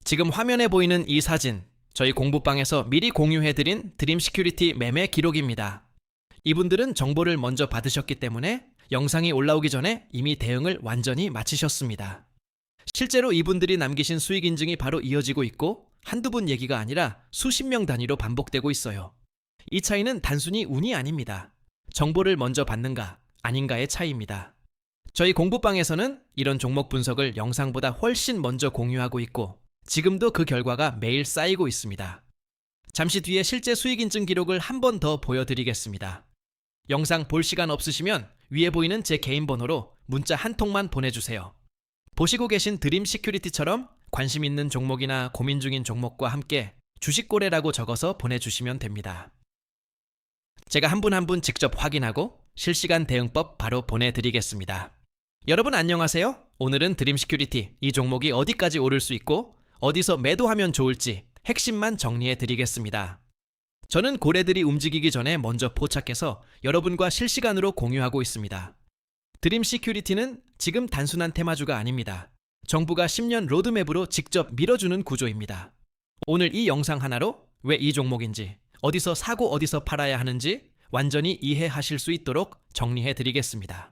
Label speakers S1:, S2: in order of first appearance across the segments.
S1: 지금 화면에 보이는 이 사진, 저희 공부방에서 미리 공유해드린 드림 시큐리티 매매 기록입니다. 이분들은 정보를 먼저 받으셨기 때문에 영상이 올라오기 전에 이미 대응을 완전히 마치셨습니다. 실제로 이분들이 남기신 수익 인증이 바로 이어지고 있고 한두 분 얘기가 아니라 수십 명 단위로 반복되고 있어요. 이 차이는 단순히 운이 아닙니다. 정보를 먼저 받는가 아닌가의 차이입니다. 저희 공부방에서는 이런 종목 분석을 영상보다 훨씬 먼저 공유하고 있고 지금도 그 결과가 매일 쌓이고 있습니다. 잠시 뒤에 실제 수익 인증 기록을 한 번 더 보여드리겠습니다. 영상 볼 시간 없으시면 위에 보이는 제 개인 번호로 문자 한 통만 보내주세요. 보시고 계신 드림 시큐리티처럼 관심 있는 종목이나 고민 중인 종목과 함께 주식거래라고 적어서 보내주시면 됩니다. 제가 한 분 한 분 직접 확인하고 실시간 대응법 바로 보내드리겠습니다. 여러분 안녕하세요. 오늘은 드림 시큐리티 이 종목이 어디까지 오를 수 있고 어디서 매도하면 좋을지 핵심만 정리해 드리겠습니다. 저는 고래들이 움직이기 전에 먼저 포착해서 여러분과 실시간으로 공유하고 있습니다. 드림 시큐리티는 지금 단순한 테마주가 아닙니다. 정부가 10년 로드맵으로 직접 밀어주는 구조입니다. 오늘 이 영상 하나로 왜 이 종목인지, 어디서 사고 어디서 팔아야 하는지 완전히 이해하실 수 있도록 정리해 드리겠습니다.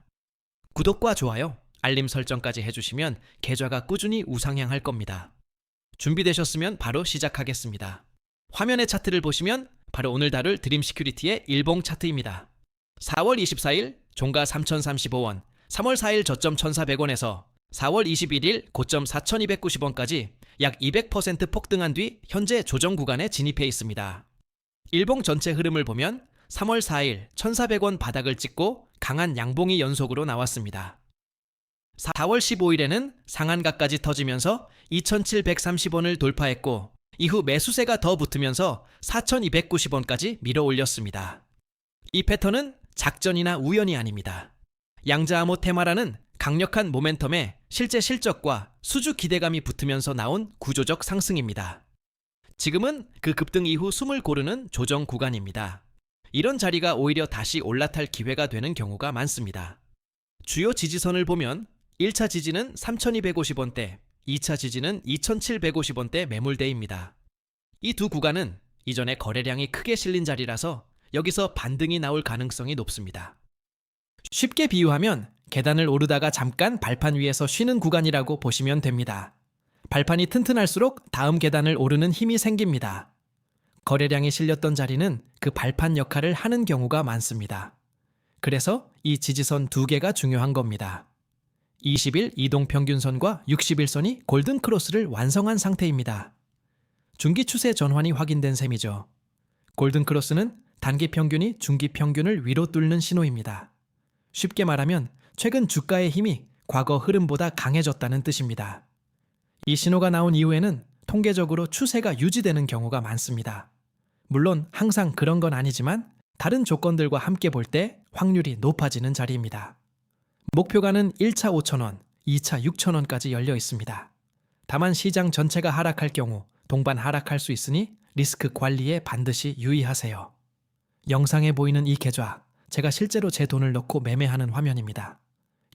S1: 구독과 좋아요, 알림 설정까지 해주시면 계좌가 꾸준히 우상향할 겁니다. 준비되셨으면 바로 시작하겠습니다. 화면의 차트를 보시면 바로 오늘 다룰 드림 시큐리티의 일봉 차트입니다. 4월 24일 종가 3,035원, 3월 4일 저점 1,400원에서 4월 21일 고점 4,290원까지 약 200% 폭등한 뒤 현재 조정 구간에 진입해 있습니다. 일봉 전체 흐름을 보면 3월 4일 1,400원 바닥을 찍고 강한 양봉이 연속으로 나왔습니다. 4월 15일에는 상한가까지 터지면서 2,730원을 돌파했고 이후 매수세가 더 붙으면서 4,290원까지 밀어 올렸습니다. 이 패턴은 작전이나 우연이 아닙니다. 양자암호 테마라는 강력한 모멘텀에 실제 실적과 수주 기대감이 붙으면서 나온 구조적 상승입니다. 지금은 그 급등 이후 숨을 고르는 조정 구간입니다. 이런 자리가 오히려 다시 올라탈 기회가 되는 경우가 많습니다. 주요 지지선을 보면 1차 지지는 3,250원대, 2차 지지는 2,750원대 매물대입니다. 이 두 구간은 이전에 거래량이 크게 실린 자리라서 여기서 반등이 나올 가능성이 높습니다. 쉽게 비유하면 계단을 오르다가 잠깐 발판 위에서 쉬는 구간이라고 보시면 됩니다. 발판이 튼튼할수록 다음 계단을 오르는 힘이 생깁니다. 거래량이 실렸던 자리는 그 발판 역할을 하는 경우가 많습니다. 그래서 이 지지선 두 개가 중요한 겁니다. 20일 이동평균선과 60일선이 골든크로스를 완성한 상태입니다. 중기 추세 전환이 확인된 셈이죠. 골든크로스는 단기 평균이 중기 평균을 위로 뚫는 신호입니다. 쉽게 말하면 최근 주가의 힘이 과거 흐름보다 강해졌다는 뜻입니다. 이 신호가 나온 이후에는 통계적으로 추세가 유지되는 경우가 많습니다. 물론 항상 그런 건 아니지만 다른 조건들과 함께 볼 때 확률이 높아지는 자리입니다. 목표가는 1차 5,000원, 2차 6,000원까지 열려 있습니다. 다만 시장 전체가 하락할 경우 동반 하락할 수 있으니 리스크 관리에 반드시 유의하세요. 영상에 보이는 이 계좌, 제가 실제로 제 돈을 넣고 매매하는 화면입니다.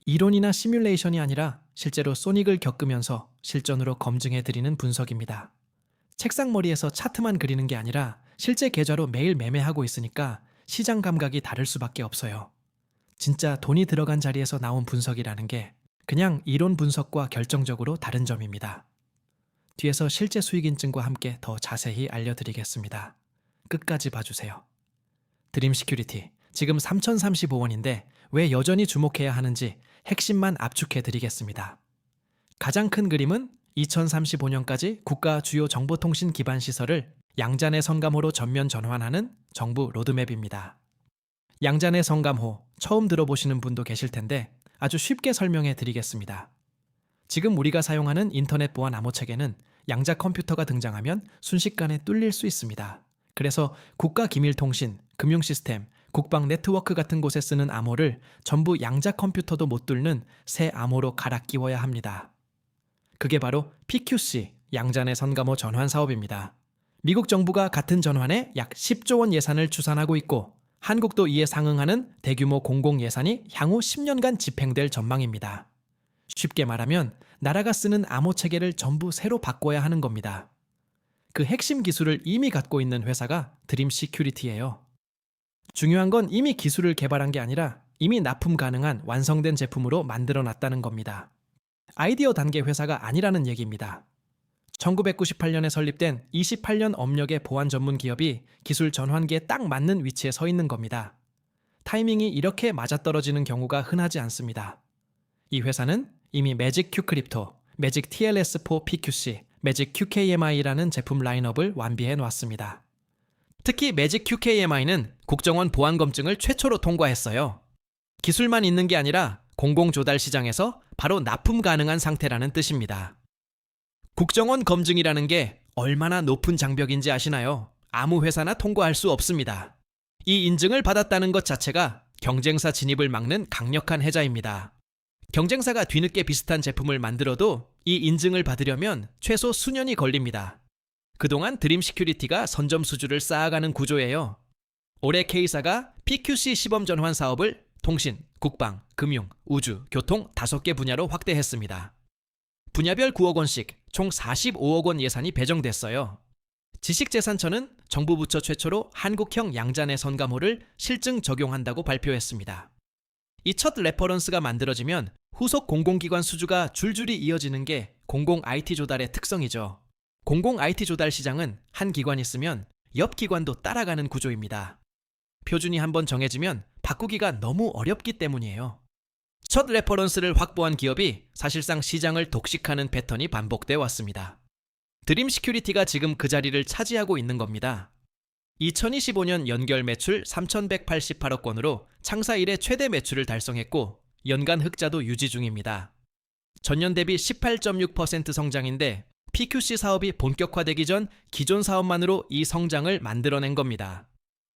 S1: 이론이나 시뮬레이션이 아니라 실제로 소닉을 겪으면서 실전으로 검증해드리는 분석입니다. 책상머리에서 차트만 그리는 게 아니라 실제 계좌로 매일 매매하고 있으니까 시장 감각이 다를 수밖에 없어요. 진짜 돈이 들어간 자리에서 나온 분석이라는 게 그냥 이론 분석과 결정적으로 다른 점입니다. 뒤에서 실제 수익 인증과 함께 더 자세히 알려드리겠습니다. 끝까지 봐주세요. 드림 시큐리티, 지금 3,035원인데 왜 여전히 주목해야 하는지 핵심만 압축해드리겠습니다. 가장 큰 그림은 2035년까지 국가 주요 정보통신 기반 시설을 양자내 선감호로 전면 전환하는 정부 로드맵입니다. 양자내 선감호 처음 들어보시는 분도 계실 텐데 아주 쉽게 설명해 드리겠습니다. 지금 우리가 사용하는 인터넷 보안 암호체계는 양자 컴퓨터가 등장하면 순식간에 뚫릴 수 있습니다. 그래서 국가기밀통신, 금융시스템, 국방 네트워크 같은 곳에 쓰는 암호를 전부 양자 컴퓨터도 못 뚫는 새 암호로 갈아 끼워야 합니다. 그게 바로 PQC, 양자내 선감호 전환 사업입니다. 미국 정부가 같은 전환에 약 10조 원 예산을 추산하고 있고 한국도 이에 상응하는 대규모 공공 예산이 향후 10년간 집행될 전망입니다. 쉽게 말하면 나라가 쓰는 암호 체계를 전부 새로 바꿔야 하는 겁니다. 그 핵심 기술을 이미 갖고 있는 회사가 드림 시큐리티예요. 중요한 건 이미 기술을 개발한 게 아니라 이미 납품 가능한 완성된 제품으로 만들어 놨다는 겁니다. 아이디어 단계 회사가 아니라는 얘기입니다. 1998년에 설립된 28년 업력의 보안 전문 기업이 기술 전환기에 딱 맞는 위치에 서 있는 겁니다. 타이밍이 이렇게 맞아떨어지는 경우가 흔하지 않습니다. 이 회사는 이미 매직 큐 크립토, 매직 TLS4 PQC, 매직 QKMI라는 제품 라인업을 완비해 놓았습니다. 특히 매직 QKMI는 국정원 보안 검증을 최초로 통과했어요. 기술만 있는 게 아니라 공공조달 시장에서 바로 납품 가능한 상태라는 뜻입니다. 국정원 검증이라는 게 얼마나 높은 장벽인지 아시나요? 아무 회사나 통과할 수 없습니다. 이 인증을 받았다는 것 자체가 경쟁사 진입을 막는 강력한 해자입니다. 경쟁사가 뒤늦게 비슷한 제품을 만들어도 이 인증을 받으려면 최소 수년이 걸립니다. 그동안 드림 시큐리티가 선점 수주를 쌓아가는 구조예요. 올해 K사가 PQC 시범 전환 사업을 통신, 국방, 금융, 우주, 교통 5개 분야로 확대했습니다. 분야별 9억 원씩 총 45억 원 예산이 배정됐어요. 지식재산처는 정부 부처 최초로 한국형 양자내 선감호를 실증 적용한다고 발표했습니다. 이 첫 레퍼런스가 만들어지면 후속 공공기관 수주가 줄줄이 이어지는 게 공공 IT 조달의 특성이죠. 공공 IT 조달 시장은 한 기관이 쓰면 옆 기관도 따라가는 구조입니다. 표준이 한번 정해지면 바꾸기가 너무 어렵기 때문이에요. 첫 레퍼런스를 확보한 기업이 사실상 시장을 독식하는 패턴이 반복돼 왔습니다. 드림 시큐리티가 지금 그 자리를 차지하고 있는 겁니다. 2025년 연결 매출 3,188억 원으로 창사 이래 최대 매출을 달성했고 연간 흑자도 유지 중입니다. 전년 대비 18.6% 성장인데 PQC 사업이 본격화되기 전 기존 사업만으로 이 성장을 만들어낸 겁니다.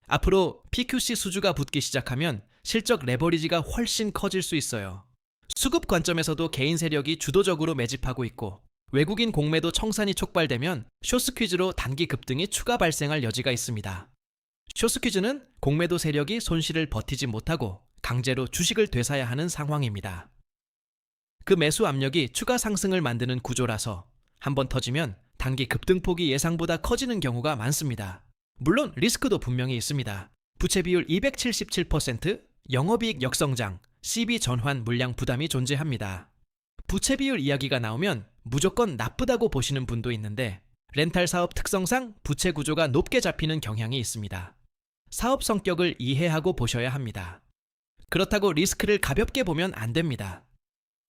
S1: 앞으로 PQC 수주가 붙기 시작하면 실적 레버리지가 훨씬 커질 수 있어요. 수급 관점에서도 개인 세력이 주도적으로 매집하고 있고 외국인 공매도 청산이 촉발되면 쇼스퀴즈로 단기 급등이 추가 발생할 여지가 있습니다. 쇼스퀴즈는 공매도 세력이 손실을 버티지 못하고 강제로 주식을 되사야 하는 상황입니다. 그 매수 압력이 추가 상승을 만드는 구조라서 한번 터지면 단기 급등폭이 예상보다 커지는 경우가 많습니다. 물론 리스크도 분명히 있습니다. 부채 비율 277%, 영업이익 역성장, CB 전환 물량 부담이 존재합니다. 부채 비율 이야기가 나오면 무조건 나쁘다고 보시는 분도 있는데 렌탈 사업 특성상 부채 구조가 높게 잡히는 경향이 있습니다. 사업 성격을 이해하고 보셔야 합니다. 그렇다고 리스크를 가볍게 보면 안 됩니다.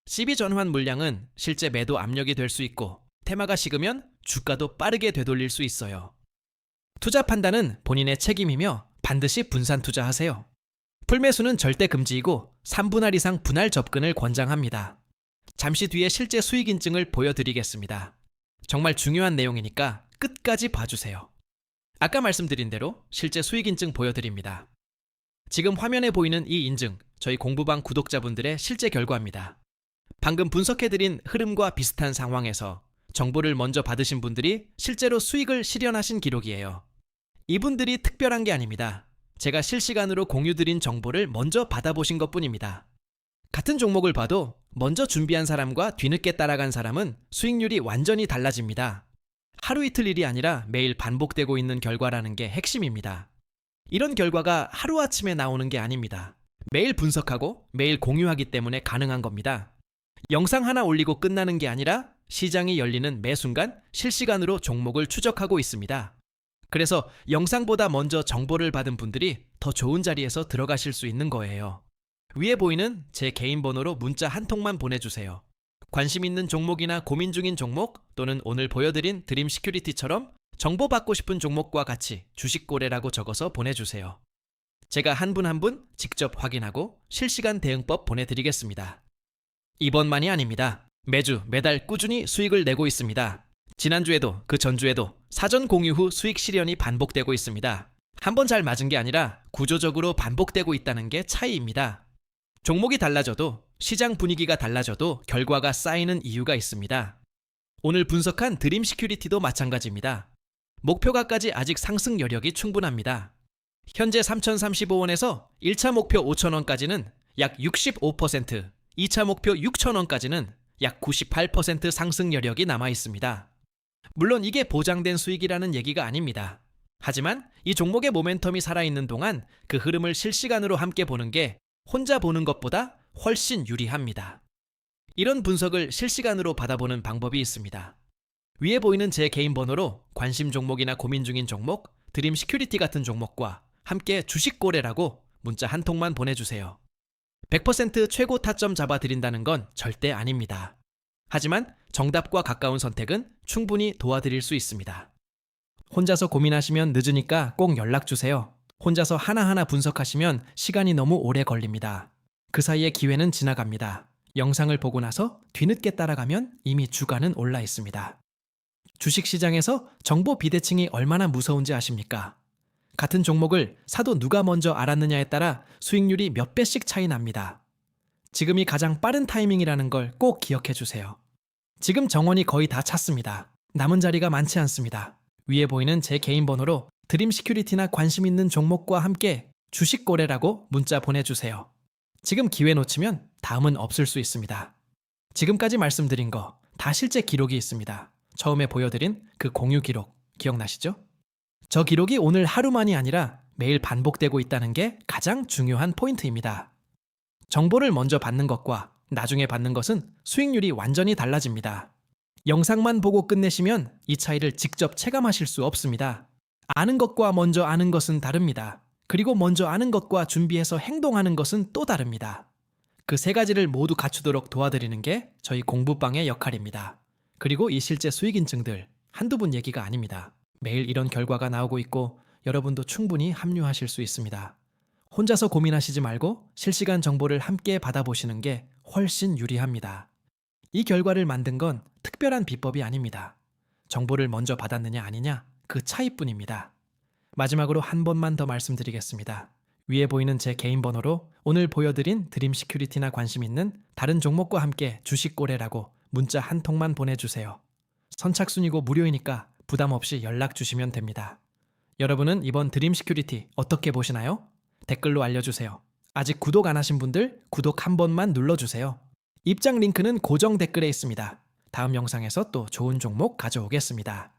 S1: CB 전환 물량은 실제 매도 압력이 될 수 있고 테마가 식으면 주가도 빠르게 되돌릴 수 있어요. 투자 판단은 본인의 책임이며 반드시 분산 투자하세요. 풀매수는 절대 금지이고 3분할 이상 분할 접근을 권장합니다. 잠시 뒤에 실제 수익 인증을 보여드리겠습니다. 정말 중요한 내용이니까 끝까지 봐주세요. 아까 말씀드린 대로 실제 수익 인증 보여드립니다. 지금 화면에 보이는 이 인증, 저희 공부방 구독자분들의 실제 결과입니다. 방금 분석해드린 흐름과 비슷한 상황에서 정보를 먼저 받으신 분들이 실제로 수익을 실현하신 기록이에요. 이분들이 특별한 게 아닙니다. 제가 실시간으로 공유드린 정보를 먼저 받아보신 것뿐입니다. 같은 종목을 봐도 먼저 준비한 사람과 뒤늦게 따라간 사람은 수익률이 완전히 달라집니다. 하루 이틀 일이 아니라 매일 반복되고 있는 결과라는 게 핵심입니다. 이런 결과가 하루아침에 나오는 게 아닙니다. 매일 분석하고 매일 공유하기 때문에 가능한 겁니다. 영상 하나 올리고 끝나는 게 아니라 시장이 열리는 매 순간 실시간으로 종목을 추적하고 있습니다. 그래서 영상보다 먼저 정보를 받은 분들이 더 좋은 자리에서 들어가실 수 있는 거예요. 위에 보이는 제 개인 번호로 문자 한 통만 보내주세요. 관심 있는 종목이나 고민 중인 종목 또는 오늘 보여드린 드림 시큐리티처럼 정보 받고 싶은 종목과 같이 주식 거래라고 적어서 보내주세요. 제가 한 분 한 분 직접 확인하고 실시간 대응법 보내드리겠습니다. 이번만이 아닙니다. 매주 매달 꾸준히 수익을 내고 있습니다. 지난주에도 그 전주에도 사전 공유 후 수익 실현이 반복되고 있습니다. 한번 잘 맞은 게 아니라 구조적으로 반복되고 있다는 게 차이입니다. 종목이 달라져도 시장 분위기가 달라져도 결과가 쌓이는 이유가 있습니다. 오늘 분석한 드림 시큐리티도 마찬가지입니다. 목표가까지 아직 상승 여력이 충분합니다. 현재 3,035원에서 1차 목표 5,000원까지는 약 65%, 2차 목표 6,000원까지는 약 98% 상승 여력이 남아 있습니다. 물론 이게 보장된 수익이라는 얘기가 아닙니다. 하지만 이 종목의 모멘텀이 살아있는 동안 그 흐름을 실시간으로 함께 보는 게 혼자 보는 것보다 훨씬 유리합니다. 이런 분석을 실시간으로 받아보는 방법이 있습니다. 위에 보이는 제 개인 번호로 관심 종목이나 고민 중인 종목, 드림 시큐리티 같은 종목과 함께 주식 거래라고 문자 한 통만 보내주세요. 100% 최고 타점 잡아드린다는 건 절대 아닙니다. 하지만 정답과 가까운 선택은 충분히 도와드릴 수 있습니다. 혼자서 고민하시면 늦으니까 꼭 연락주세요. 혼자서 하나하나 분석하시면 시간이 너무 오래 걸립니다. 그 사이에 기회는 지나갑니다. 영상을 보고 나서 뒤늦게 따라가면 이미 주가는 올라 있습니다. 주식시장에서 정보 비대칭이 얼마나 무서운지 아십니까? 같은 종목을 사도 누가 먼저 알았느냐에 따라 수익률이 몇 배씩 차이 납니다. 지금이 가장 빠른 타이밍이라는 걸 꼭 기억해 주세요. 지금 정원이 거의 다 찼습니다. 남은 자리가 많지 않습니다. 위에 보이는 제 개인 번호로 드림 시큐리티나 관심 있는 종목과 함께 주식 거래라고 문자 보내주세요. 지금 기회 놓치면 다음은 없을 수 있습니다. 지금까지 말씀드린 거 다 실제 기록이 있습니다. 처음에 보여드린 그 공유 기록 기억나시죠? 저 기록이 오늘 하루만이 아니라 매일 반복되고 있다는 게 가장 중요한 포인트입니다. 정보를 먼저 받는 것과 나중에 받는 것은 수익률이 완전히 달라집니다. 영상만 보고 끝내시면 이 차이를 직접 체감하실 수 없습니다. 아는 것과 먼저 아는 것은 다릅니다. 그리고 먼저 아는 것과 준비해서 행동하는 것은 또 다릅니다. 그 세 가지를 모두 갖추도록 도와드리는 게 저희 공부방의 역할입니다. 그리고 이 실제 수익 인증들 한두 분 얘기가 아닙니다. 매일 이런 결과가 나오고 있고 여러분도 충분히 합류하실 수 있습니다. 혼자서 고민하시지 말고 실시간 정보를 함께 받아보시는 게 훨씬 유리합니다. 이 결과를 만든 건 특별한 비법이 아닙니다. 정보를 먼저 받았느냐 아니냐 그 차이뿐입니다. 마지막으로 한 번만 더 말씀드리겠습니다. 위에 보이는 제 개인 번호로 오늘 보여드린 드림 시큐리티나 관심 있는 다른 종목과 함께 주식 거래라고 문자 한 통만 보내주세요. 선착순이고 무료이니까 부담 없이 연락 주시면 됩니다. 여러분은 이번 드림 시큐리티 어떻게 보시나요? 댓글로 알려주세요. 아직 구독 안 하신 분들 구독 한 번만 눌러주세요. 입장 링크는 고정 댓글에 있습니다. 다음 영상에서 또 좋은 종목 가져오겠습니다.